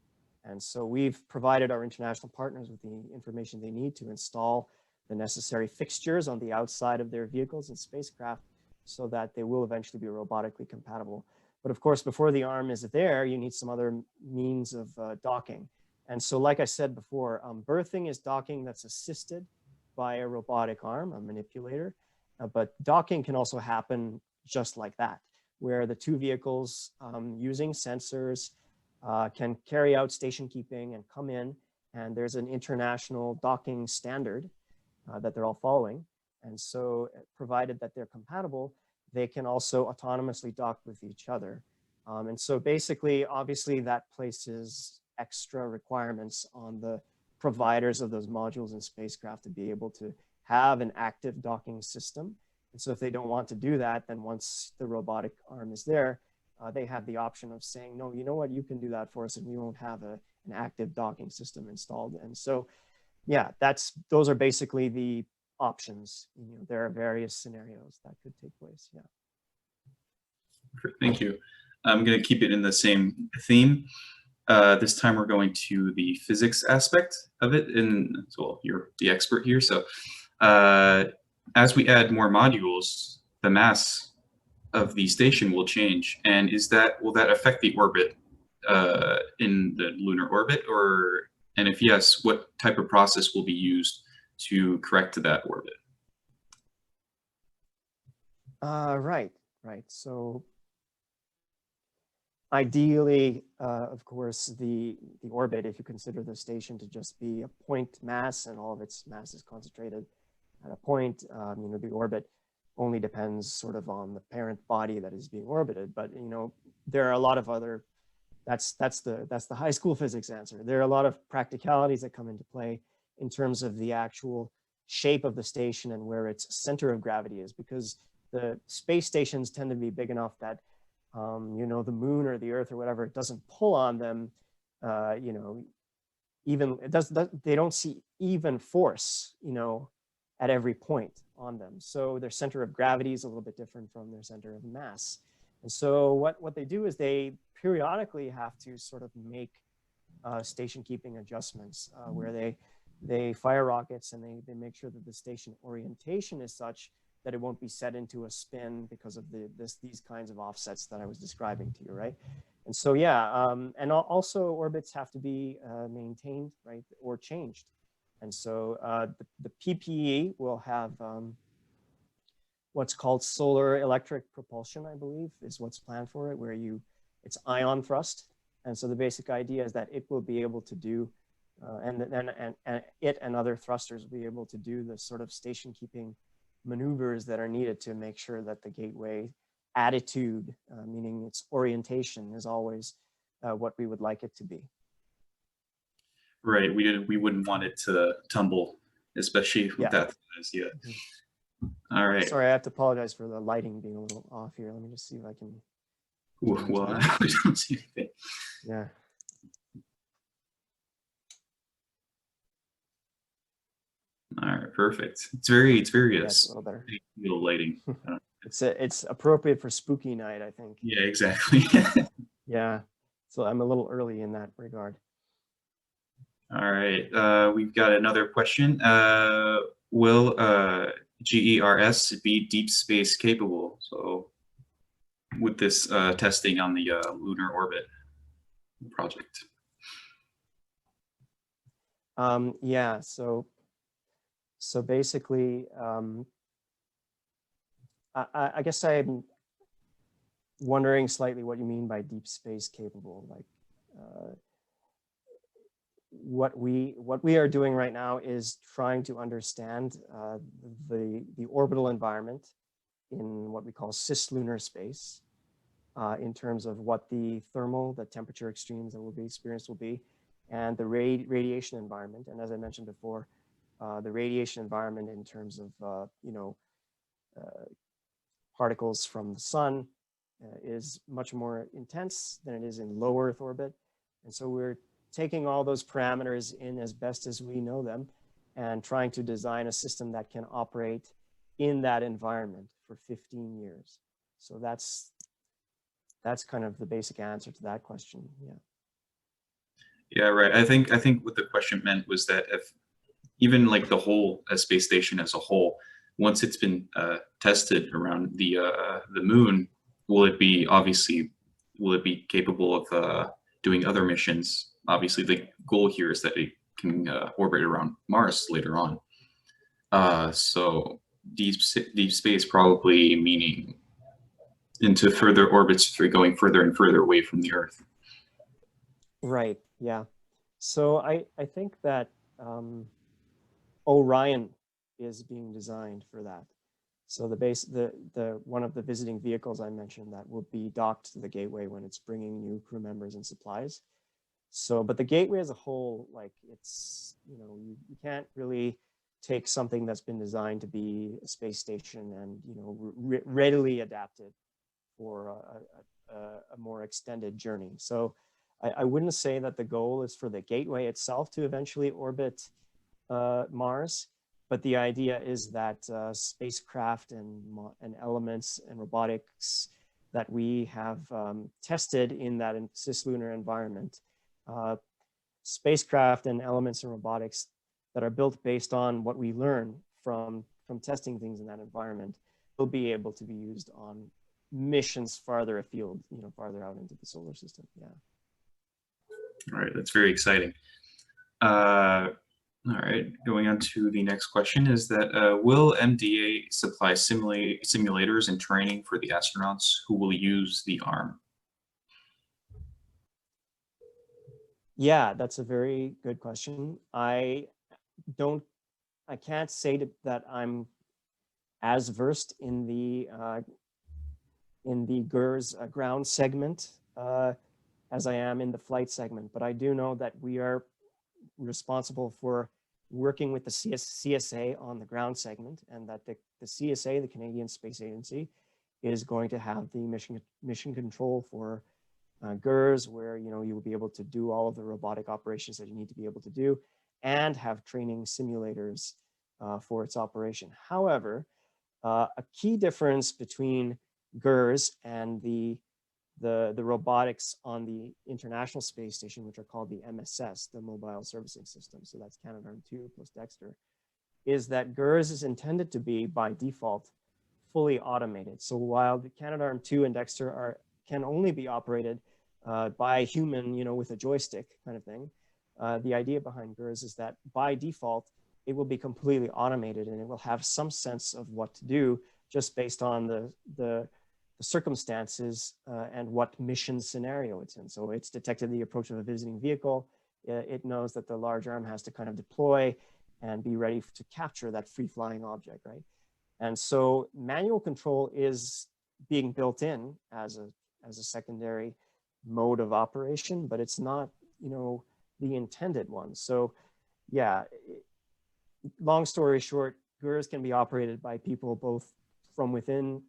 And so we've provided our international partners with the information they need to install the necessary fixtures on the outside of their vehicles and spacecraft so that they will eventually be robotically compatible. But of course, before the arm is there, you need some other means of docking. And so like I said before, berthing is docking that's assisted by a robotic arm, a manipulator. But docking can also happen just like that, where the two vehicles using sensors can carry out station keeping and come in, and there's an international docking standard that they're all following. And so provided that they're compatible, they can also autonomously dock with each other. And so basically, obviously, that places extra requirements on the providers of those modules and spacecraft to be able to have an active docking system. And so if they don't want to do that, then once the robotic arm is there, they have the option of saying, no, you know what, you can do that for us and we won't have an active docking system installed. And so, yeah, those are basically the options. You know, there are various scenarios that could take place, yeah. Thank you. I'm going to keep it in the same theme. This time we're going to the physics aspect of it, and well, you're the expert here. So as we add more modules, the mass of the station will change. And will that affect the orbit in the lunar orbit? And if yes, what type of process will be used to correct that orbit? Right. So ideally, of course, the orbit, if you consider the station to just be a point mass and all of its mass is concentrated at a point, you know, the orbit only depends sort of on the parent body that is being orbited. But, you know, there are a lot of other, that's the high school physics answer. There are a lot of practicalities that come into play in terms of the actual shape of the station and where its center of gravity is, because the space stations tend to be big enough that you know, the moon or the earth or whatever, it doesn't pull on them, you know, they don't see even force, you know, at every point on them. So their center of gravity is a little bit different from their center of mass. And so what they do is they periodically have to sort of make station keeping adjustments where they fire rockets and they make sure that the station orientation is such that it won't be set into a spin because of these kinds of offsets that I was describing to you, right? And so, yeah, and also orbits have to be maintained, right, or changed. And so the PPE will have what's called solar electric propulsion, I believe, is what's planned for it, where it's ion thrust. And so the basic idea is that it will be able to do, and it and other thrusters will be able to do the sort of station keeping maneuvers that are needed to make sure that the gateway attitude, meaning its orientation, is always what we would like it to be. Right, we wouldn't want it to tumble, especially with that size, yeah. Mm-hmm. All right. Sorry, I have to apologize for the lighting being a little off here. Let me just see if I can. Well, I don't see anything. Yeah. All right, perfect. It's very it's a little better. Lighting. It's appropriate for spooky night, I think. Yeah, exactly. Yeah, so I'm a little early in that regard. All right, we've got another question. Will GERS be deep space capable? So with this testing on the lunar orbit project. Yeah, so basically, I guess I'm wondering slightly what you mean by deep space capable. Like, what we are doing right now is trying to understand the orbital environment in what we call cislunar space, in terms of what the temperature extremes that will be experienced will be, and the radiation environment. And as I mentioned before, the radiation environment in terms of you know, particles from the sun is much more intense than it is in low Earth orbit. And so we're taking all those parameters in as best as we know them and trying to design a system that can operate in that environment for 15 years. So that's kind of the basic answer to that question. Yeah. Yeah, right. I think what the question meant was that if even like the whole space station as a whole, once it's been tested around the moon, will it be capable of doing other missions? Obviously, the goal here is that it can orbit around Mars later on. So deep space probably meaning into further orbits, going further and further away from the Earth. Right. Yeah. So I think that Orion is being designed for that. So one of the visiting vehicles I mentioned that will be docked to the gateway when it's bringing new crew members and supplies. So, but the gateway as a whole, like it's, you can't really take something that's been designed to be a space station and, readily adapted for a more extended journey. So I wouldn't say that the goal is for the gateway itself to eventually orbit Mars, but the idea is that spacecraft and elements and robotics that we have tested in that cislunar environment, spacecraft and elements and robotics that are built based on what we learn from testing things in that environment will be able to be used on missions farther afield, farther out into the solar system. Yeah. All right, that's very exciting. All right, going on to the next question is that will MDA supply simulators and training for the astronauts who will use the arm? Yeah, that's a very good question. I can't say that I'm as versed in the GERS ground segment as I am in the flight segment, but I do know that we are responsible for working with the CSA on the ground segment, and that the CSA, the Canadian Space Agency, is going to have the mission control for GERS, where you will be able to do all of the robotic operations that you need to be able to do, and have training simulators for its operation. However, a key difference between GERS and the robotics on the International Space Station, which are called the MSS, the Mobile Servicing System, so that's Canadarm2 plus Dexter, is that GERS is intended to be, by default, fully automated. So while the Canadarm2 and Dexter can only be operated by a human, with a joystick kind of thing, the idea behind GERS is that by default, it will be completely automated, and it will have some sense of what to do just based on the circumstances and what mission scenario it's in. So it's detected the approach of a visiting vehicle. It knows that the large arm has to kind of deploy and be ready to capture that free-flying object, right? And so manual control is being built in as a secondary mode of operation, but it's not, the intended one. So yeah, long story short, GERS can be operated by people both from within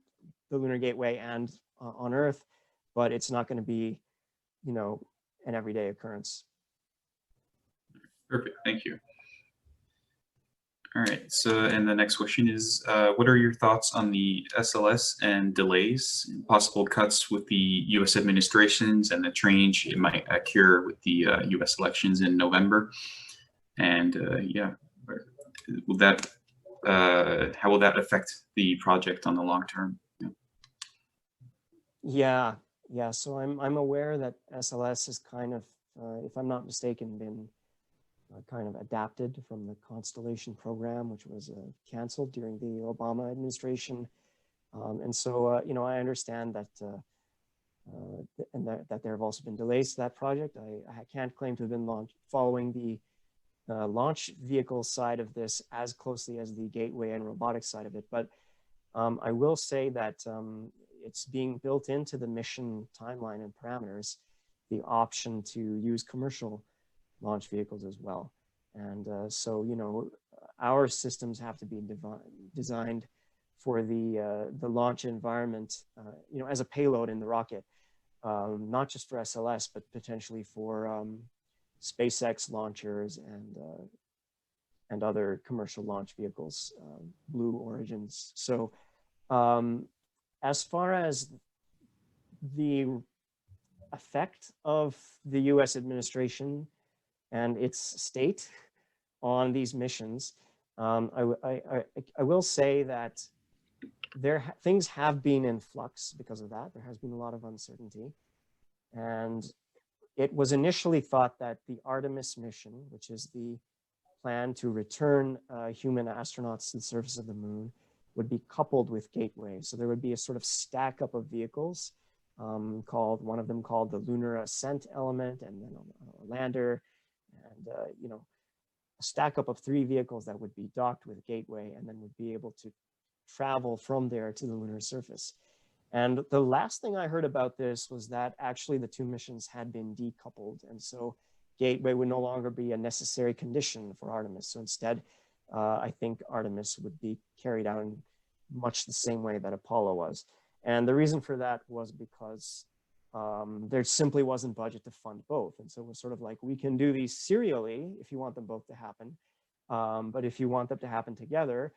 the Lunar Gateway and on Earth, but it's not going to be, an everyday occurrence. Perfect, thank you. All right, so, and the next question is, what are your thoughts on the SLS and delays, and possible cuts with the US administrations and the change it might occur with the US elections in November? And yeah, will that, how will that affect the project on the long term? Yeah. So I'm aware that SLS is kind of, if I'm not mistaken, been kind of adapted from the Constellation program, which was canceled during the Obama administration. And so, I understand that, that there have also been delays to that project. I can't claim to have been following the launch vehicle side of this as closely as the gateway and robotics side of it. But I will say that it's being built into the mission timeline and parameters, the option to use commercial launch vehicles as well. And so, our systems have to be designed for the launch environment, as a payload in the rocket, not just for SLS, but potentially for SpaceX launchers and other commercial launch vehicles, Blue Origins. So as far as the effect of the US administration and its state on these missions, I will say that things have been in flux because of that. There has been a lot of uncertainty. And it was initially thought that the Artemis mission, which is the plan to return human astronauts to the surface of the moon, would be coupled with Gateway. So there would be a sort of stack up of vehicles one of them called the Lunar Ascent element, and then a lander. And, a stack up of 3 vehicles that would be docked with Gateway and then would be able to travel from there to the lunar surface. And the last thing I heard about this was that actually the 2 missions had been decoupled. And so Gateway would no longer be a necessary condition for Artemis. So instead, I think Artemis would be carried out in much the same way that Apollo was. And the reason for that was because there simply wasn't budget to fund both. And so it was sort of like, we can do these serially if you want them both to happen. But if you want them to happen together,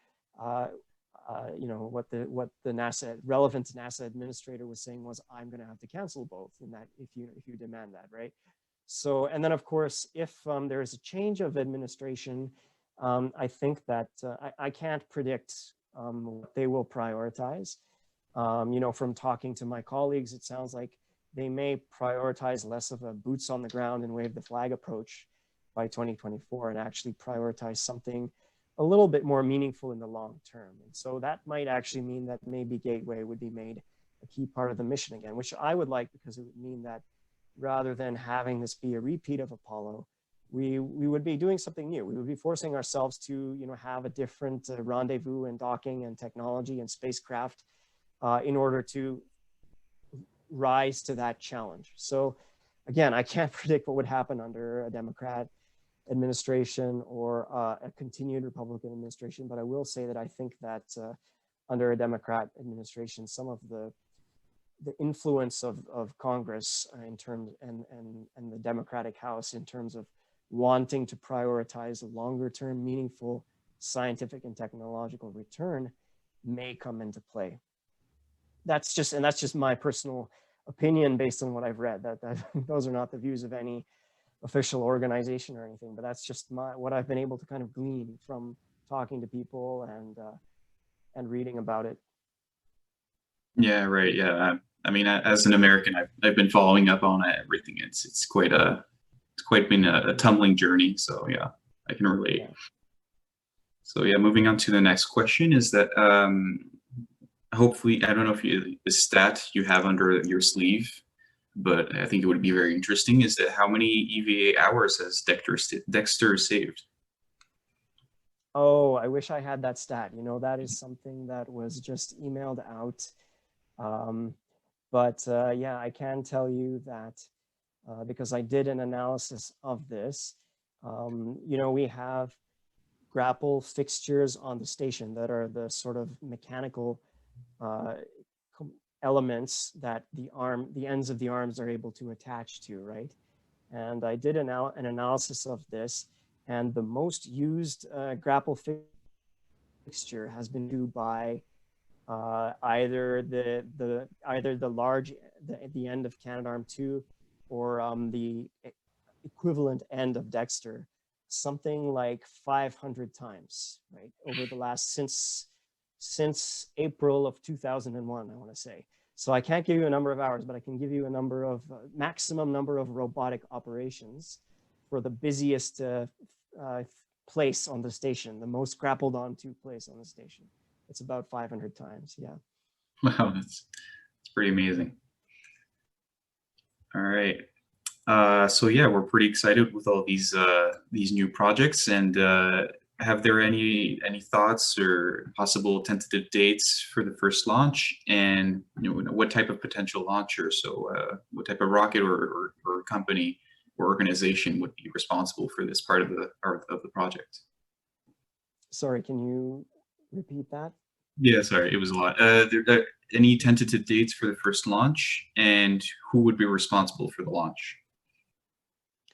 you know, what the NASA relevant NASA administrator was saying was, I'm going to have to cancel both in that if you demand that, right? So, and then of course, if there is a change of administration, I think that I can't predict what they will prioritize. You know, from talking to my colleagues, it sounds like they may prioritize less of a boots on the ground and wave the flag approach by 2024 and actually prioritize something a little bit more meaningful in the long term. And so that might actually mean that maybe Gateway would be made a key part of the mission again, which I would like, because it would mean that rather than having this be a repeat of Apollo, we would be doing something new. We would be forcing ourselves to, you know, have a different rendezvous and docking and technology and spacecraft in order to rise to that challenge. So again, I can't predict what would happen under a Democrat administration or a continued Republican administration, but I will say that I think that under a Democrat administration, some of the influence of Congress in terms and the Democratic House in terms of wanting to prioritize a longer term meaningful scientific and technological return may come into play. That's just my personal opinion based on what I've read. That those are not the views of any official organization or anything, but that's just what I've been able to kind of glean from talking to people and reading about it. Yeah, right. Yeah, I mean, as an American, I've been following up on everything. It's quite been a tumbling journey. So yeah, I can relate. Yeah. So yeah, moving on to the next question is that hopefully, I don't know if the stat you have under your sleeve, but I think it would be very interesting, is that how many EVA hours has Dexter saved? Oh, I wish I had that stat. You know, that is something that was just emailed out. But yeah, I can tell you that because I did an analysis of this. You know, we have grapple fixtures on the station that are the sort of mechanical elements that the ends of the arms are able to attach to, right? And I did an analysis of this, and the most used grapple fixture has been used by either the large the end of Canadarm2 or the equivalent end of Dexter, something like 500 times, right, over the last since April of 2001, I want to say. So I can't give you a number of hours, but I can give you a number of maximum number of robotic operations for the busiest place on the station, the most grappled onto place on the station. It's about 500 times, yeah. Wow, that's pretty amazing. All right. So yeah, we're pretty excited with all these new projects, and have there any thoughts or possible tentative dates for the first launch, and you know, what type of potential launcher? So what type of rocket or company or organization would be responsible for this part of the project? Sorry, can you repeat that? Yeah, sorry, it was a lot. Any tentative dates for the first launch, and who would be responsible for the launch?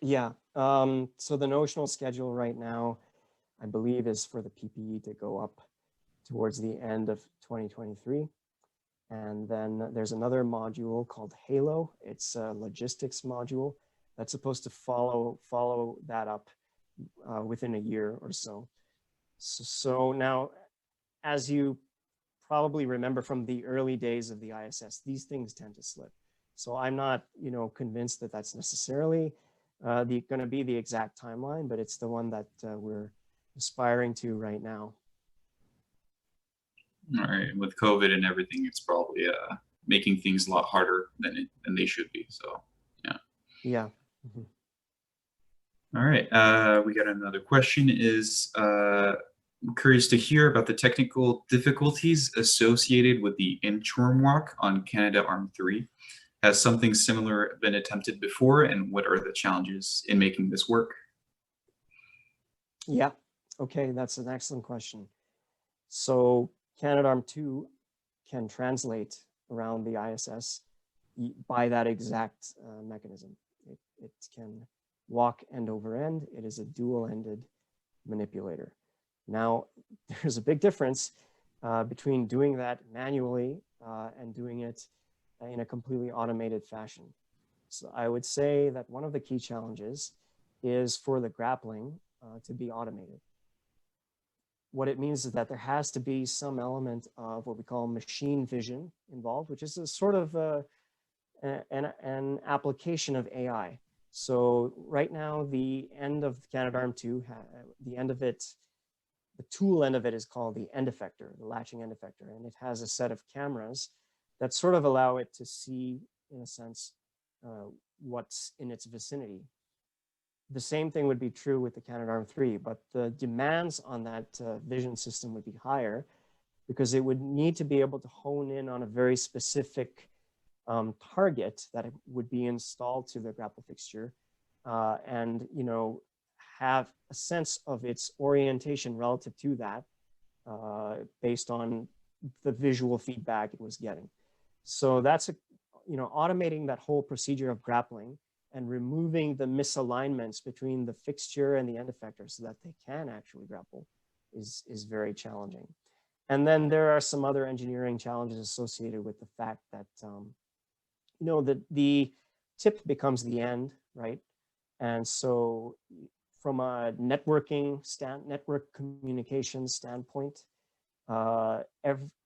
Yeah, so the notional schedule right now, I believe, is for the PPE to go up towards the end of 2023. And then there's another module called Halo. It's a logistics module that's supposed to follow that up within a year or so. So now, as you probably remember from the early days of the ISS, these things tend to slip. So I'm not, you know, convinced that that's necessarily going to be the exact timeline, but it's the one that we're aspiring to right now. All right, with COVID and everything, it's probably making things a lot harder than they should be. So yeah. Yeah. Mm-hmm. All right, we got another question. I'm curious to hear about the technical difficulties associated with the interim walk on Canadarm3. Has something similar been attempted before, and what are the challenges in making this work? Yeah, okay, that's an excellent question. So Canadarm2 can translate around the ISS by that exact mechanism. It can walk end over end. It is a dual-ended manipulator. Now, there's a big difference between doing that manually and doing it in a completely automated fashion. So I would say that one of the key challenges is for the grappling to be automated. What it means is that there has to be some element of what we call machine vision involved, which is a sort of an application of AI. So right now, the end of Canadarm2, the end of it, the tool end of it is called the end effector, the latching end effector, and it has a set of cameras that sort of allow it to see, in a sense, what's in its vicinity. The same thing would be true with the Canadarm3, but the demands on that vision system would be higher because it would need to be able to hone in on a very specific target that would be installed to the grapple fixture and, you know, have a sense of its orientation relative to that based on the visual feedback it was getting. So that's, automating that whole procedure of grappling and removing the misalignments between the fixture and the end effector so that they can actually grapple is very challenging. And then there are some other engineering challenges associated with the fact that, the tip becomes the end, right? And so from a network communication standpoint,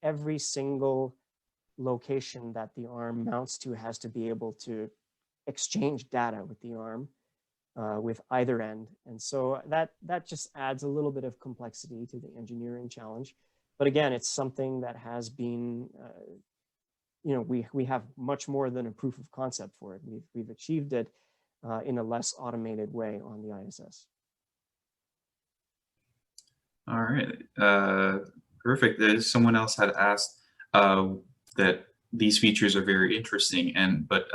every single location that the arm mounts to has to be able to exchange data with the arm with either end. And so that just adds a little bit of complexity to the engineering challenge. But again, it's something that has been, we have much more than a proof of concept for it. We've achieved it in a less automated way on the ISS. All right, perfect. Someone else had asked that these features are very interesting, but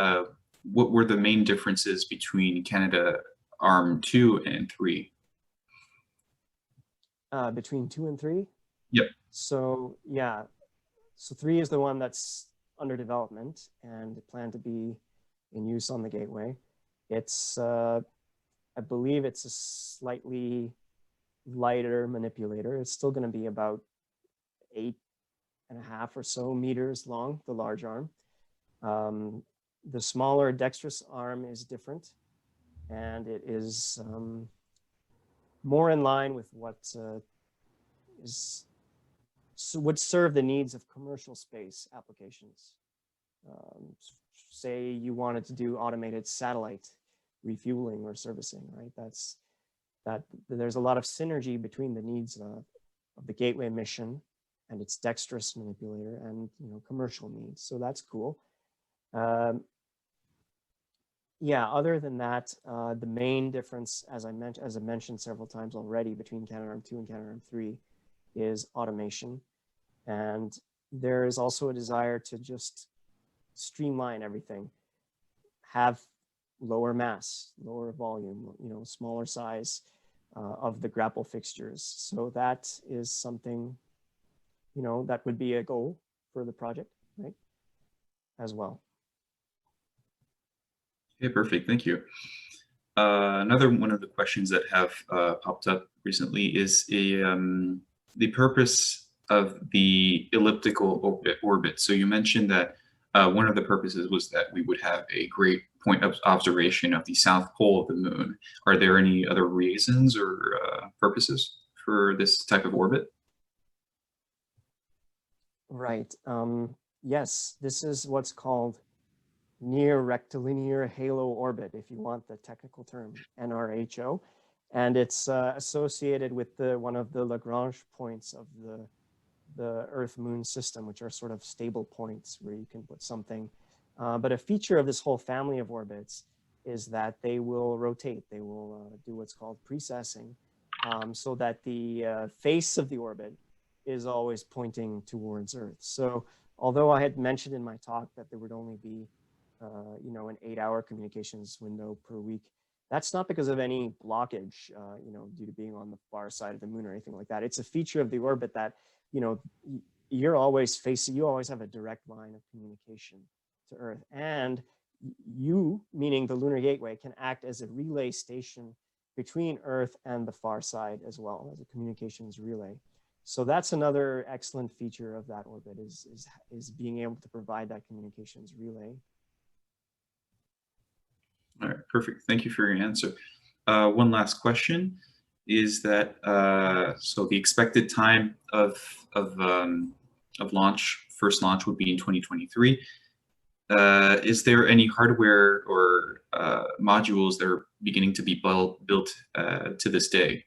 what were the main differences between Canadarm 2 and 3? Between 2 and 3? Yep. So yeah, so 3 is the one that's under development and planned to be in use on the Gateway. It's, I believe it's a slightly lighter manipulator. It's still going to be about 8.5 or so meters long, the large arm. The smaller dexterous arm is different, and it is more in line with what would serve the needs of commercial space applications. Say you wanted to do automated satellite refueling or servicing, right? There's a lot of synergy between the needs of the Gateway mission and its dexterous manipulator and commercial needs. So that's cool. Yeah, other than that, the main difference, as I mentioned several times already, between Canadarm2 and Canadarm3 is automation. And there is also a desire to just streamline everything, have lower mass, lower volume, smaller size of the grapple fixtures. So that is something, that would be a goal for the project, right? As well. Okay, perfect. Thank you. Another one of the questions that have popped up recently is the purpose of the elliptical orbit. So you mentioned that one of the purposes was that we would have a great point of observation of the south pole of the moon. Are there any other reasons or purposes for this type of orbit? Right. Yes, this is what's called near rectilinear halo orbit, if you want the technical term, NRHO. And it's associated with one of the Lagrange points of the Earth-Moon system, which are sort of stable points where you can put something. But a feature of this whole family of orbits is that they will rotate. They will do what's called precessing, so that the face of the orbit is always pointing towards Earth. So although I had mentioned in my talk that there would only be an 8-hour communications window per week, that's not because of any blockage, due to being on the far side of the moon or anything like that. It's a feature of the orbit that, you always have a direct line of communication to Earth. And you, meaning the Lunar Gateway, can act as a relay station between Earth and the far side as well, as a communications relay. So that's another excellent feature of that orbit, is being able to provide that communications relay. All right, perfect. Thank you for your answer. One last question is that so the expected time of launch, first launch, would be in 2023. Is there any hardware or modules that are beginning to be built to this day?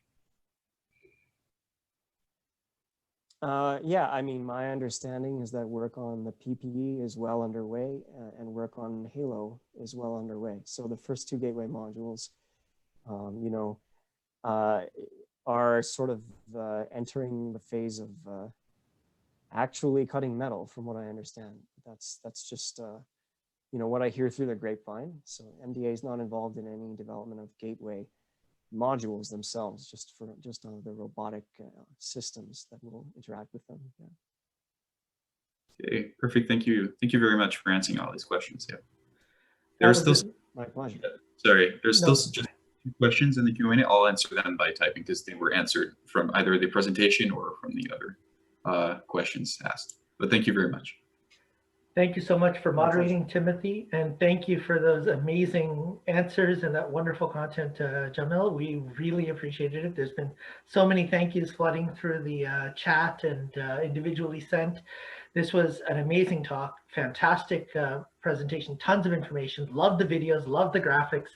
Yeah, I mean, my understanding is that work on the PPE is well underway, and work on Halo is well underway. So the first 2 gateway modules, are sort of entering the phase of actually cutting metal, from what I understand. That's just what I hear through the grapevine. So MDA is not involved in any development of gateway modules themselves, just on the robotic systems that will interact with them. Yeah. Okay, perfect. Thank you. Thank you very much for answering all these questions. Yeah. There's still my pleasure. Sorry, there's still just 2 questions in the Q&A. I'll answer them by typing because they were answered from either the presentation or from the other questions asked. But thank you very much. Thank you so much for moderating, Timothy, and thank you for those amazing answers and that wonderful content, Jamil. We really appreciated it. There's been so many thank yous flooding through the chat and individually sent. This was an amazing talk, fantastic presentation, tons of information. Love the videos, love the graphics.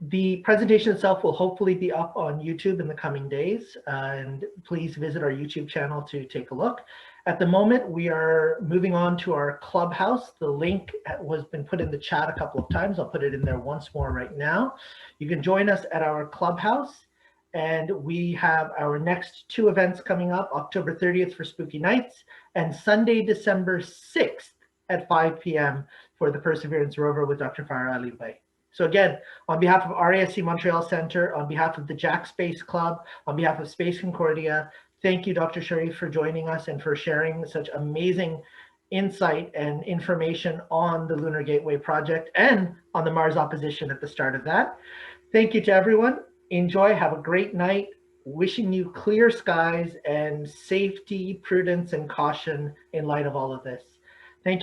The presentation itself will hopefully be up on YouTube in the coming days, and please visit our YouTube channel to take a look. At the moment, we are moving on to our Clubhouse. The link has been put in the chat a couple of times. I'll put it in there once more right now. You can join us at our Clubhouse, and we have our next 2 events coming up, October 30th for Spooky Nights and Sunday, December 6th at 5 p.m. for the Perseverance rover with Dr. Farah Ali Bey. So again, on behalf of RASC Montreal Center, on behalf of the Jack Space Club, on behalf of Space Concordia, thank you, Dr. Shariff, for joining us and for sharing such amazing insight and information on the Lunar Gateway project and on the Mars opposition at the start of that. Thank you to everyone. Enjoy, have a great night. Wishing you clear skies and safety, prudence, and caution in light of all of this. Thank you.